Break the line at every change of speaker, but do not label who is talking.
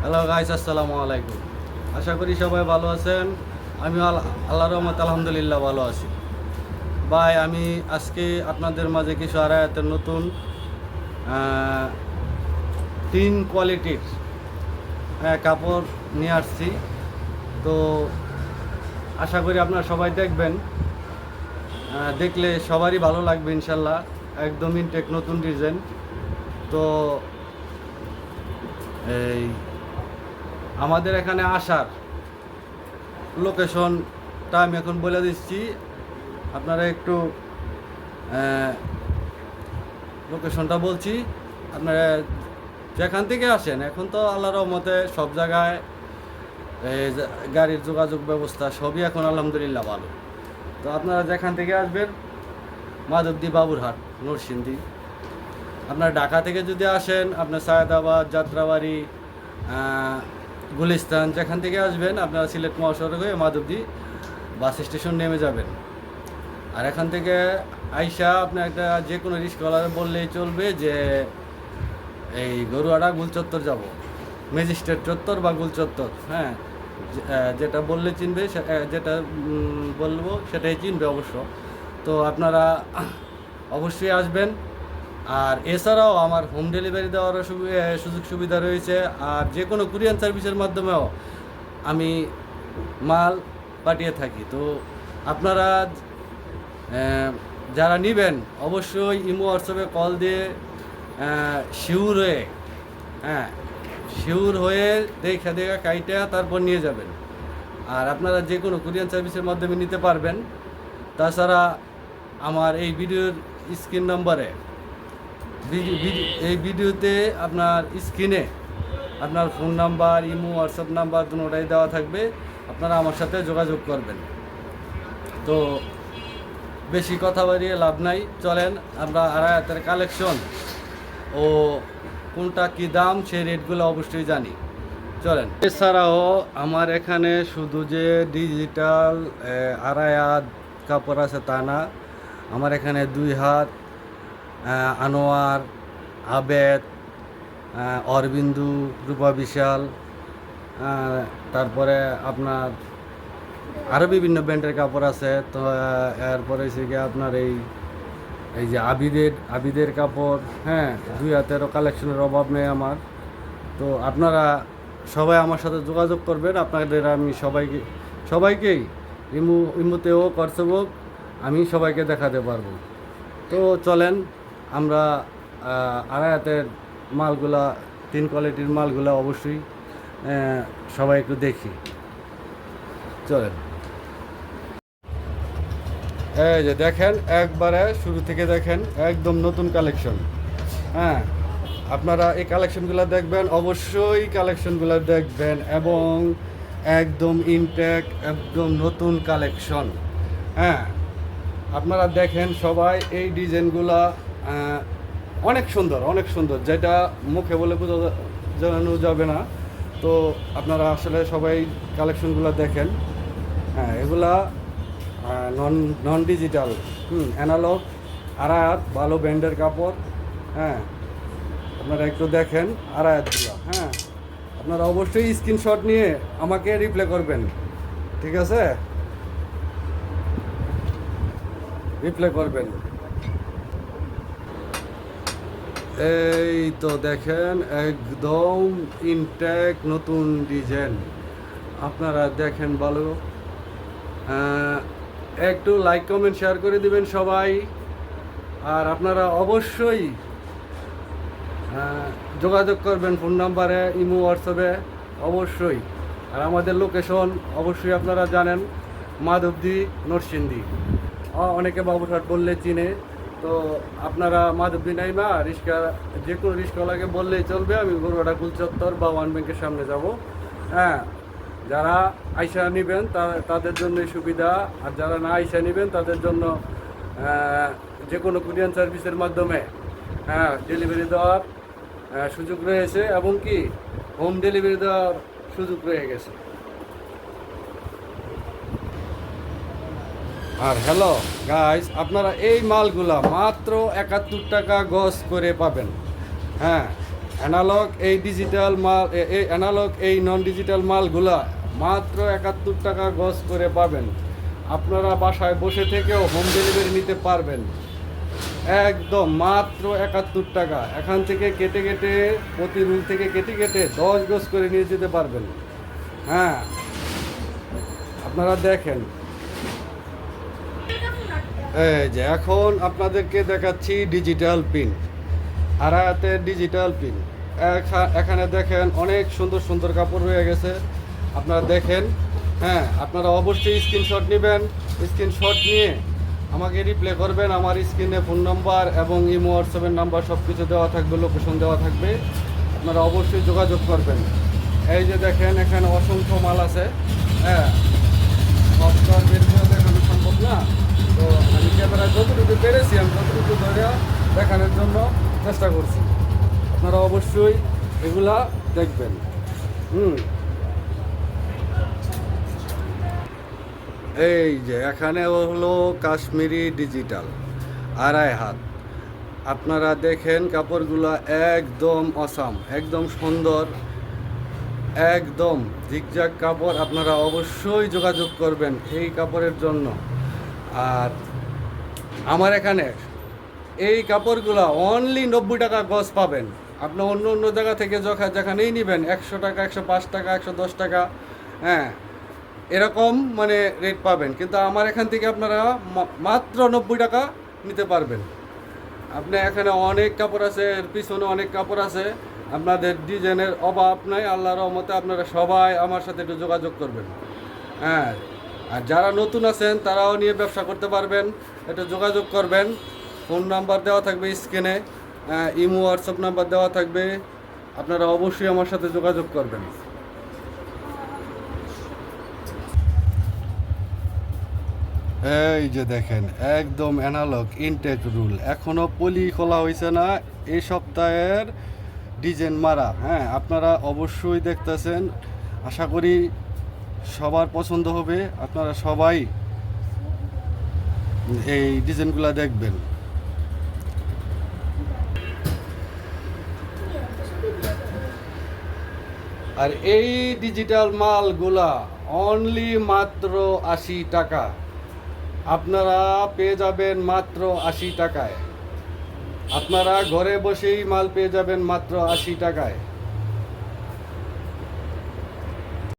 Hello guys, আসসালামু আলাইকুম। আশা করি সবাই ভালো আছেন। আমি আল্লাহর রহমতে আলহামদুলিল্লাহ ভালো আছি। ভাই, আমি আজকে আপনাদের মাঝে কিছু আড়ায়াতের নতুন তিন কোয়ালিটির কাপড় নিয়ে আসছি। তো আশা করি আপনারা সবাই দেখবেন। দেখলে সবারই ভালো লাগবে ইনশাল্লাহ। একদম ইনটেক নতুন ডিজাইন। তো এই আমাদের এখানে আসার লোকেশনটা আমি এখন বলে দিচ্ছি। আপনারা একটু লোকেশনটা বলছি। আপনারা যেখান থেকে আসেন, এখন তো আল্লাহর রহমতে সব জায়গায় গাড়ির যোগাযোগ ব্যবস্থা সবই এখন আলহামদুলিল্লাহ ভালো। তো আপনারা যেখান থেকে আসবেন, মাধবদী, বাবুরহাট, নরসিংদী। আপনার ঢাকা থেকে যদি আসেন, আপনার সায়েদাবাদ, যাত্রাবাড়ি, গুলিস্তান, যেখান থেকে আসবেন আপনারা সিলেট মহাসড়ক হয়ে মাধবদী বাস স্টেশন নেমে যাবেন। আর এখান থেকে আইসা আপনি একটা যে কোনো রিক্সাওয়ালা বললেই চলবে যে এই গরুয়াড়া গুলচত্বর যাব, ম্যাজিস্ট্রেট চত্বর বা গুলচত্বর। হ্যাঁ, যেটা বললে চিনবে, যেটা বলবো সেটাই চিনবে অবশ্য। তো আপনারা অবশ্যই আসবেন। আর এছাড়াও আমার হোম ডেলিভারি দেওয়ারও সুযোগ সুবিধা রয়েছে। আর যে কোনো কুরিয়ার সার্ভিসের মাধ্যমেও আমি মাল পাঠিয়ে থাকি। তো আপনারা যারা নেবেন অবশ্যই ইমো হোয়াটসঅ্যাপে কল দিয়ে শিওর হয়ে, হ্যাঁ, শিওর হয়ে দেখা কাইটা তারপর নিয়ে যাবেন। আর আপনারা যে কোনো কুরিয়ার সার্ভিসের মাধ্যমে নিতে পারবেন। তাছাড়া আমার এই ভিডিওর স্ক্রিন নাম্বারে, এই ভিডিওতে আপনার স্ক্রিনে আপনার phone number, imo, WhatsApp number দুটোটাই দেওয়া থাকবে। আপনারা আমার সাথে যোগাযোগ করবেন। তো বেশি কথা বাড়িয়ে লাভ নাই, চলেন আমরা আড়ায়াতের কালেকশন ও কোনটা কী দাম সেই রেটগুলো অবশ্যই জানি। চলেন। এছাড়াও আমার এখানে শুধু যে ডিজিটাল আড়ায়াত কাপড় আছে তা না, আমার এখানে 2 হাত, আনোয়ার, আবেদ, অরবিন্দু, রূপা বিশাল, তারপরে আপনার আরও বিভিন্ন ব্র্যান্ডের কাপড় আছে। তো এরপরে হচ্ছে গিয়ে আপনার এই যে আবিদের কাপড়। হ্যাঁ, 2 হাতেরও কালেকশনের অভাব নেই আমার। তো আপনারা সবাই আমার সাথে যোগাযোগ করবেন। আপনাদের আমি সবাইকেই ইমুতেও হোক আমি সবাইকে দেখাতে পারবো। তো চলেন আমরা আড়ায়াতের মালগুলা, 3 কোয়ালিটির মালগুলা অবশ্যই সবাই একটু দেখি। চলেন। এই যে দেখেন, একবারে শুরু থেকে দেখেন, একদম নতুন কালেকশন। হ্যাঁ, আপনারা এই কালেকশনগুলো দেখবেন, অবশ্যই কালেকশনগুলো দেখবেন, এবং একদম ইনটেক, একদম নতুন কালেকশন। হ্যাঁ, আপনারা দেখেন সবাই, এই ডিজাইনগুলা অনেক সুন্দর, অনেক সুন্দর, যেটা মুখে বলে জানানো যাবে না। তো আপনারা আসলে সবাই কালেকশনগুলো দেখেন। হ্যাঁ, এগুলা নন ডিজিটাল, অ্যানালগ আড়ায়াত, ভালো ব্র্যান্ডের কাপড়। হ্যাঁ, আপনারা একটু দেখেন আড়ায়াতগুলো। হ্যাঁ, আপনারা অবশ্যই স্ক্রিনশট নিয়ে আমাকে রিপ্লাই করবেন, ঠিক আছে? রিপ্লাই করবেন। এই তো দেখেন, একদম ইনটেক নতুন ডিজাইন। আপনারা দেখেন ভালো। একটু লাইক, কমেন্ট, শেয়ার করে দিবেন সবাই। আর আপনারা অবশ্যই যোগাযোগ করবেন ফোন নাম্বারে, ইমো, হোয়াটসঅ্যাপে অবশ্যই। আর আমাদের লোকেশন অবশ্যই আপনারা জানেন, মাধবদী, নরসিংদী। অনেকে বাবুরহাট বললে চিনে। তো আপনারা মাধবদী নাইবা রিক্সা, যে কোনো রিক্সাওয়ালাকে বললেই চলবে, আমি গরুয়াড়া গুলচত্বর বা ওয়ান ব্যাংকের সামনে যাব। হ্যাঁ, যারা আইসা নেবেন তাদের জন্যই সুবিধা। আর যারা না আইসা নেবেন তাদের জন্য যে কোনো কুরিয়ার সার্ভিসের মাধ্যমে ডেলিভারি দেওয়ার সুযোগ রয়েছে, এবং কি হোম ডেলিভারি দেওয়ার সুযোগ রয়ে গেছে। আর হ্যালো গাইস, আপনারা এই মালগুলা মাত্র 71 টাকা গজ করে পাবেন। হ্যাঁ, অ্যানালগ এই ডিজিটাল মাল, এই অ্যানালগ এই নন ডিজিটাল মালগুলা মাত্র 71 টাকা গজ করে পাবেন। আপনারা বাসায় বসে থেকেও হোম ডেলিভারি নিতে পারবেন, একদম মাত্র 71 টাকা। এখান থেকে কেটে কেটে, প্রতি রুল থেকে কেটে কেটে 10 গজ করে নিয়ে যেতে পারবেন। হ্যাঁ, আপনারা দেখেন, এই যে এখন আপনাদেরকে দেখাচ্ছি ডিজিটাল পিন, আড়াহাতের ডিজিটাল পিন। এখানে দেখেন অনেক সুন্দর সুন্দর কাপড় হয়ে গেছে, আপনারা দেখেন। হ্যাঁ, আপনারা অবশ্যই স্ক্রিনশট নেবেন, স্ক্রিনশট নিয়ে আমাকে রিপ্লে করবেন। আমার স্ক্রিনে ফোন নাম্বার এবং ইমো হোয়াটসঅ্যাপের নাম্বার সব কিছু দেওয়া থাকবে, লোকেশন দেওয়া থাকবে, আপনারা অবশ্যই যোগাযোগ করবেন। এই যে দেখেন এখানে অসংখ্য মাল আছে। হ্যাঁ, সব তো আর বের করে দেখানো সম্ভব না, তো আমি ক্যামেরা যতটুকু পেরেছি আমি ততটুকু ধরে দেখানোর জন্য চেষ্টা করছি। আপনারা অবশ্যই এগুলা দেখবেন। এই যে এখানে হলো কাশ্মীরি ডিজিটাল 2.5 হাত। আপনারা দেখেন কাপড়গুলা একদম অসাম, একদম সুন্দর, একদম ঝিকঝাক কাপড়। আপনারা অবশ্যই যোগাযোগ করবেন এই কাপড়ের জন্য। আর আমার এখানে এই কাপড়গুলা অনলি 90 টাকা গজ পাবেন। আপনি অন্য অন্য জায়গা থেকে যেখানেই নেবেন 100 টাকা, 105 টাকা, 110 টাকা, হ্যাঁ এরকম মানে রেট পাবেন, কিন্তু আমার এখান থেকে আপনারা মাত্র 90 টাকা নিতে পারবেন। আপনি এখানে অনেক কাপড় আছে, এর পিছনে অনেক কাপড় আছে, আপনাদের ডিজাইনের অভাব নাই। আল্লাহর রহমতে আপনারা সবাই আমার সাথে একটু যোগাযোগ করবেন। হ্যাঁ, আর যারা নতুন আছেন তারাও নিয়ে ব্যবসা করতে পারবেন, একটু যোগাযোগ করবেন। ফোন নাম্বার দেওয়া থাকবে স্ক্রিনে, ইমো হোয়াটসঅ্যাপ নাম্বার দেওয়া থাকবে, আপনারা অবশ্যই আমার সাথে যোগাযোগ করবেন। এই যে দেখেন একদম অ্যানালগ ইনটেক রুল, এখনও পলি খোলা হয়েছে না, এই সপ্তাহের ডিজাইন মারা। হ্যাঁ, আপনারা অবশ্যই দেখতেছেন, আশা করি সবার পছন্দ হবে। আপনারা সবাই এই ডিজাইনগুলো দেখবেন। আর এই ডিজিটাল মালগুলা অনলি মাত্র 80 টাকা। আপনারা পেয়ে যাবেন মাত্র 80 টাকায়। আপনারা ঘরে বসেই মাল পেয়ে যাবেন মাত্র 80 টাকায়।